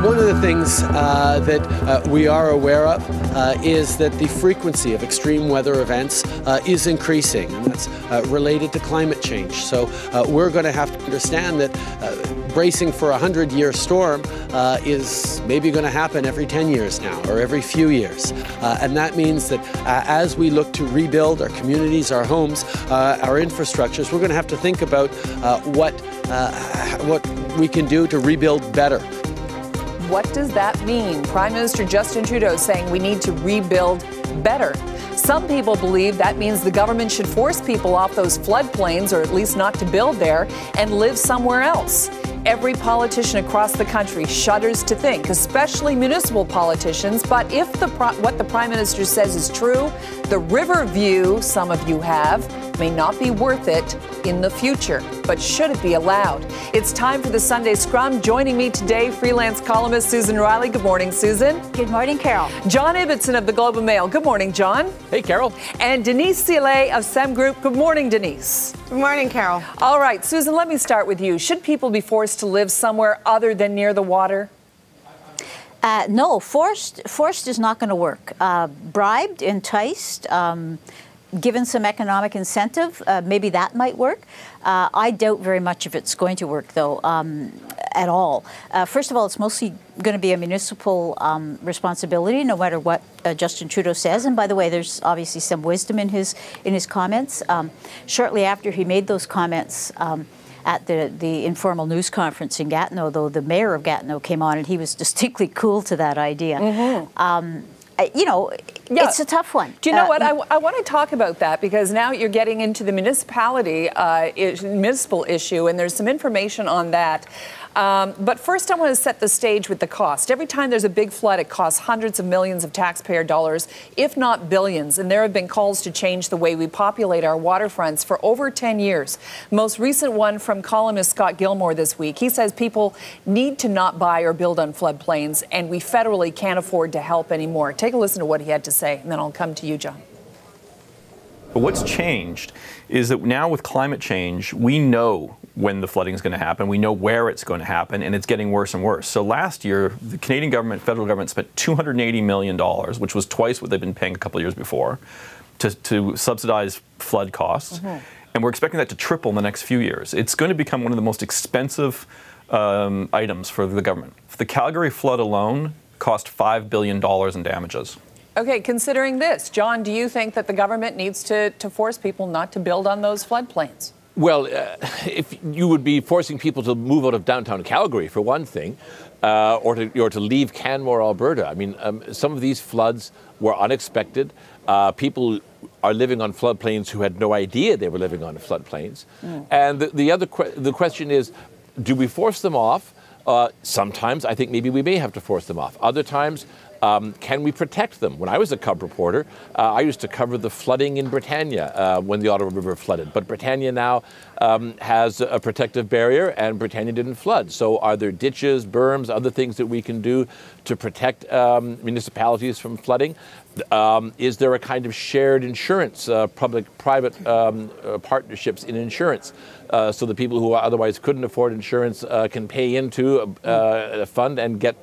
One of the things that we are aware of is that the frequency of extreme weather events is increasing, and that's related to climate change. So we're going to have to understand that bracing for a 100-year storm is maybe going to happen every 10 years now, or every few years. And that means that as we look to rebuild our communities, our homes, our infrastructures, we're going to have to think about what we can do to rebuild better. What does that mean? Prime Minister Justin Trudeau saying we need to rebuild better. Some people believe that means the government should force people off those floodplains, or at least not to build there, and live somewhere else. Every politician across the country shudders to think, especially municipal politicians, but if what the Prime Minister says is true, the river view some of you have may not be worth it in the future. But should it be allowed? It's time for the Sunday Scrum. Joining me today, freelance columnist Susan Riley. Good morning, Susan. Good morning, Carol. John Ibbotson of the Globe and Mail. Good morning, John. Hey, Carol. And Denise Sealet of SEM Group. Good morning, Denise. Good morning, Carol. All right, Susan, let me start with you. Should people be forced to live somewhere other than near the water? No, forced is not going to work. Bribed, enticed, given some economic incentive, maybe that might work. I doubt very much if it's going to work, though, at all. First of all, it's mostly going to be a municipal responsibility, no matter what Justin Trudeau says. And by the way, there's obviously some wisdom in his comments. Shortly after he made those comments at the informal news conference in Gatineau, though, the mayor of Gatineau came on, and he was distinctly cool to that idea. Mm-hmm. You know, yeah. It's a tough one. Do you know what? I want to talk about that, because now you're getting into the municipal issue, and there's some information on that. But first, I want to set the stage with the cost. Every time there's a big flood, it costs hundreds of millions of taxpayer dollars, if not billions. And there have been calls to change the way we populate our waterfronts for over 10 years. Most recent one from columnist Scott Gilmore this week. He says people need to not buy or build on floodplains, and we federally can't afford to help anymore. Take a listen to what he had to say, and then I'll come to you, John. But what's changed is that now with climate change, we know when the flooding is going to happen, we know where it's going to happen, and it's getting worse and worse. So last year, the Canadian government, federal government, spent $280 million, which was twice what they've been paying a couple of years before, to subsidize flood costs. Mm-hmm. And we're expecting that to triple in the next few years. It's going to become one of the most expensive items for the government. The Calgary flood alone cost $5 billion in damages. Okay, considering this, John, do you think that the government needs to force people not to build on those floodplains? Well, if you would be forcing people to move out of downtown Calgary, for one thing, or to leave Canmore, Alberta. I mean, some of these floods were unexpected. People are living on floodplains who had no idea they were living on floodplains. Mm. And the question is, do we force them off? Sometimes I think maybe we may have to force them off. Other times, can we protect them? When I was a cub reporter, I used to cover the flooding in Britannia when the Ottawa River flooded. But Britannia now has a protective barrier, and Britannia didn't flood. So are there ditches, berms, other things that we can do to protect municipalities from flooding? Is there a kind of shared insurance, public-private partnerships in insurance, so the people who otherwise couldn't afford insurance can pay into a fund and get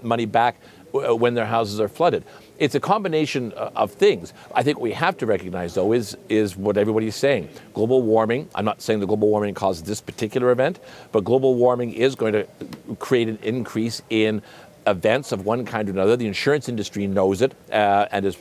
money back when their houses are flooded? It's a combination of things. I think what we have to recognize, though, is what everybody's saying. Global warming, I'm not saying that global warming caused this particular event, but global warming is going to create an increase in events of one kind or another. The insurance industry knows it and is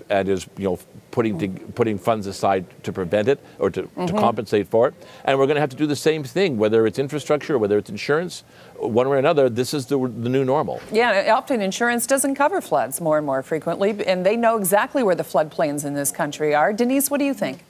putting funds aside to prevent it or to compensate for it. And we're going to have to do the same thing, whether it's infrastructure, whether it's insurance, one way or another. This is the new normal. Yeah, often insurance doesn't cover floods more and more frequently, and they know exactly where the floodplains in this country are. Denise, what do you think?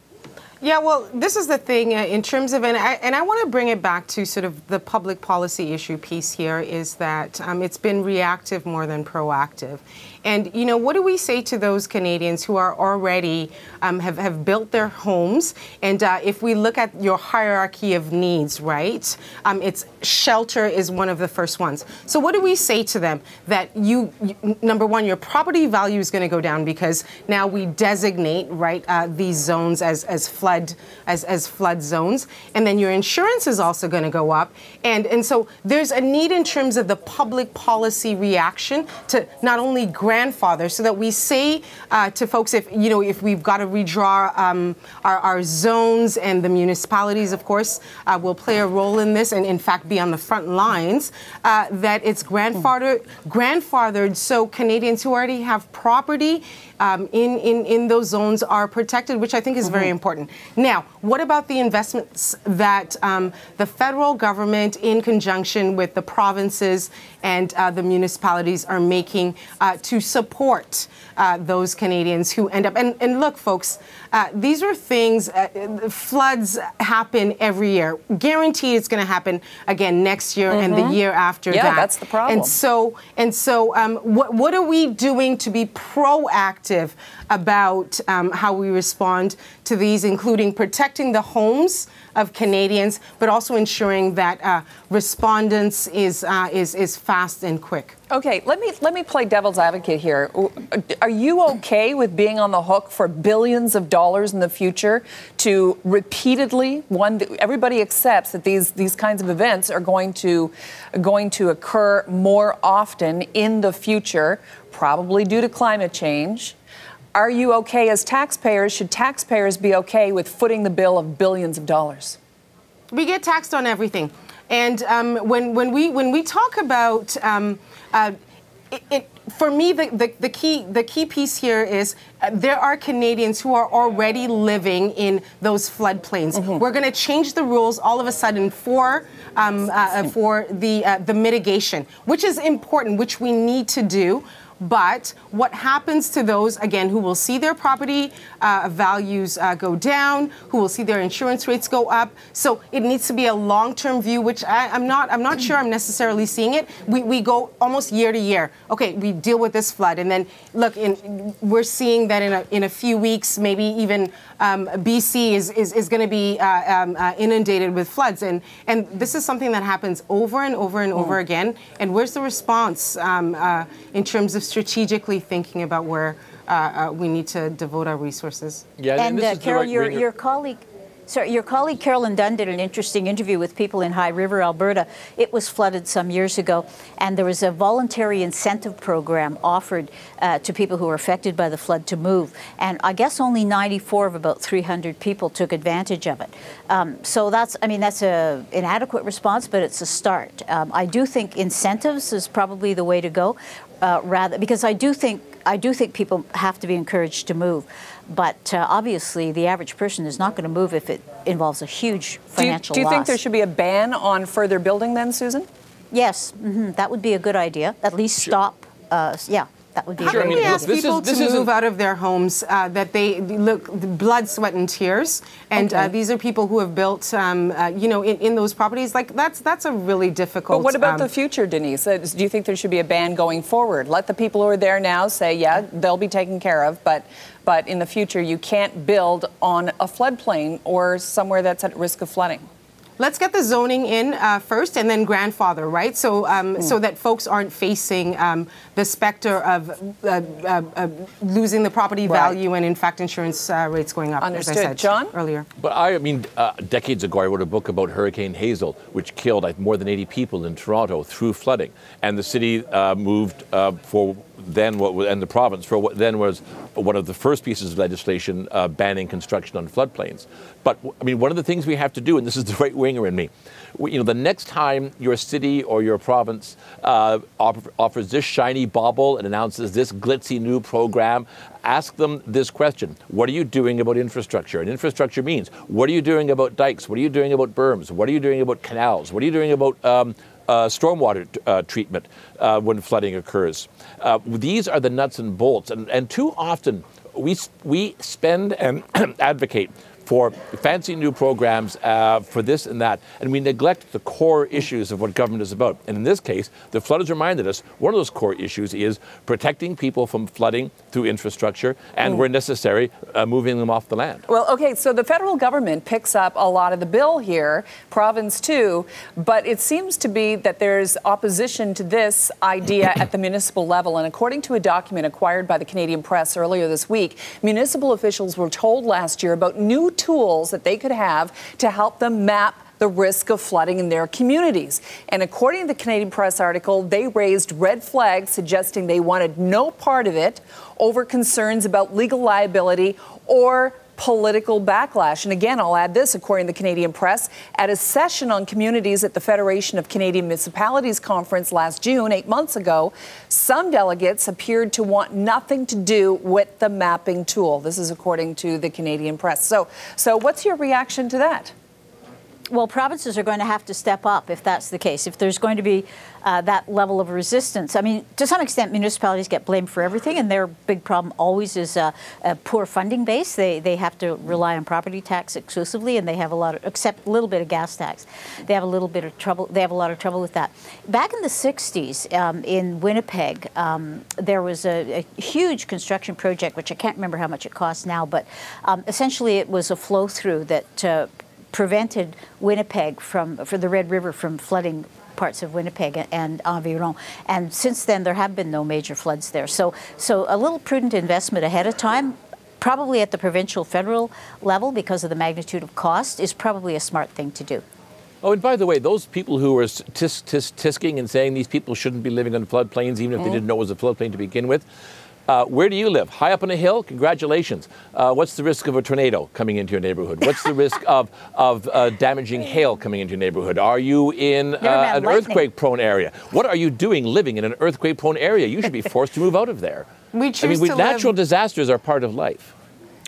Yeah, well, this is the thing in terms of, and I want to bring it back to sort of the public policy issue piece here, is that it's been reactive more than proactive. And, you know, what do we say to those Canadians who are already have built their homes? And if we look at your hierarchy of needs, right, it's shelter is one of the first ones. So what do we say to them? That number one, your property value is going to go down because now we designate, right, these zones as flood zones, and then your insurance is also going to go up, and so there's a need in terms of the public policy reaction to not only grandfather, so that we say to folks, if we've got to redraw our zones, and the municipalities, of course, will play a role in this, and in fact be on the front lines, that it's grandfathered, so Canadians who already have property in those zones are protected, which I think is very important. Now, what about the investments that the federal government, in conjunction with the provinces and the municipalities, are making to support those Canadians who end up? And look, folks, these are things, floods happen every year. Guaranteed it's going to happen again next year and the year after that. Yeah, that's the problem. And so what are we doing to be proactive about how we respond to these, including protecting the homes of Canadians, but also ensuring that respondents is fast and quick? Okay, let me play devil's advocate here. Are you okay with being on the hook for billions of dollars in the future to repeatedly, everybody accepts that these kinds of events are going to occur more often in the future, probably due to climate change? Are you okay as taxpayers? Should taxpayers be okay with footing the bill of billions of dollars? We get taxed on everything, and when we talk about for me, the key piece here is there are Canadians who are already living in those floodplains. We're going to change the rules all of a sudden for the mitigation, which is important, which we need to do. But what happens to those, again, who will see their property values go down, who will see their insurance rates go up? So it needs to be a long-term view, which I'm not sure I'm necessarily seeing it. We go almost year to year. Okay, we deal with this flood, and then look, we're seeing that in a few weeks, maybe even BC is going to be inundated with floods, and this is something that happens over and over and over again. And where's the response in terms of strategically thinking about where we need to devote our resources? Yeah, and Carol, your colleague Carolyn Dunn did an interesting interview with people in High River, Alberta. It was flooded some years ago, and there was a voluntary incentive program offered to people who were affected by the flood to move. And I guess only 94 of about 300 people took advantage of it. So that's an inadequate response, but it's a start. I do think incentives is probably the way to go, because I do think people have to be encouraged to move. But obviously, the average person is not going to move if it involves a huge financial loss. Do you think there should be a ban on further building then, Susan? Yes, that would be a good idea. At least stop, that would be How a good can idea. we ask people to move out of their homes that they look blood, sweat, and tears? And these are people who have built, in those properties. Like that's a really difficult. But what about the future, Denise? Do you think there should be a ban going forward? Let the people who are there now say, yeah, they'll be taken care of, but in the future you can't build on a floodplain or somewhere that's at risk of flooding. Let's get the zoning in first, and then grandfather, right? So, so that folks aren't facing the specter of losing the property value, and in fact, insurance rates going up. Understood. As I said John? earlier. But decades ago, I wrote a book about Hurricane Hazel, which killed more than 80 people in Toronto through flooding, and the city moved and the province for what then was one of the first pieces of legislation banning construction on floodplains. But one of the things we have to do, and this is the right winger in me, the next time your city or your province offers this shiny bauble and announces this glitzy new program, ask them this question: what are you doing about infrastructure? And infrastructure means, what are you doing about dikes? What are you doing about berms? What are you doing about canals? What are you doing about stormwater treatment when flooding occurs? These are the nuts and bolts, and too often we spend and advocate for fancy new programs for this and that, and we neglect the core issues of what government is about. And in this case, the flood has reminded us one of those core issues is protecting people from flooding through infrastructure and, where necessary, moving them off the land. Well, okay, so the federal government picks up a lot of the bill here, province too, but it seems to be that there's opposition to this idea at the municipal level. And according to a document acquired by the Canadian Press earlier this week, municipal officials were told last year about new tools that they could have to help them map the risk of flooding in their communities. And according to the Canadian Press article, they raised red flags suggesting they wanted no part of it over concerns about legal liability or political backlash. And again, I'll add this, according to the Canadian Press, at a session on communities at the Federation of Canadian Municipalities conference last June, 8 months ago, some delegates appeared to want nothing to do with the mapping tool. This is according to the Canadian Press. So what's your reaction to that? Well, provinces are going to have to step up if that's the case. If there's going to be that level of resistance. I mean, to some extent, municipalities get blamed for everything, and their big problem always is a poor funding base. They have to rely on property tax exclusively, and they have a lot of, except a little bit of gas tax. They have a little bit of trouble. They have a lot of trouble with that. Back in the 60s, in Winnipeg, there was a huge construction project, which I can't remember how much it cost now, but essentially it was a flow-through that prevented Winnipeg for the Red River from flooding parts of Winnipeg and environ. And since then, there have been no major floods there. So a little prudent investment ahead of time, probably at the provincial, federal level, because of the magnitude of cost, is probably a smart thing to do. Oh, and by the way, those people who were tisking and saying these people shouldn't be living on floodplains, even if they didn't know it was a floodplain to begin with, where do you live? High up on a hill? Congratulations. What's the risk of a tornado coming into your neighborhood? What's the risk of damaging hail coming into your neighborhood? Are you in an earthquake-prone area? What are you doing living in an earthquake-prone area? You should be forced to move out of there. Natural disasters are part of life.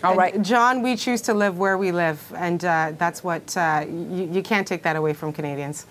All right, John, we choose to live where we live, and that's what you can't take that away from Canadians.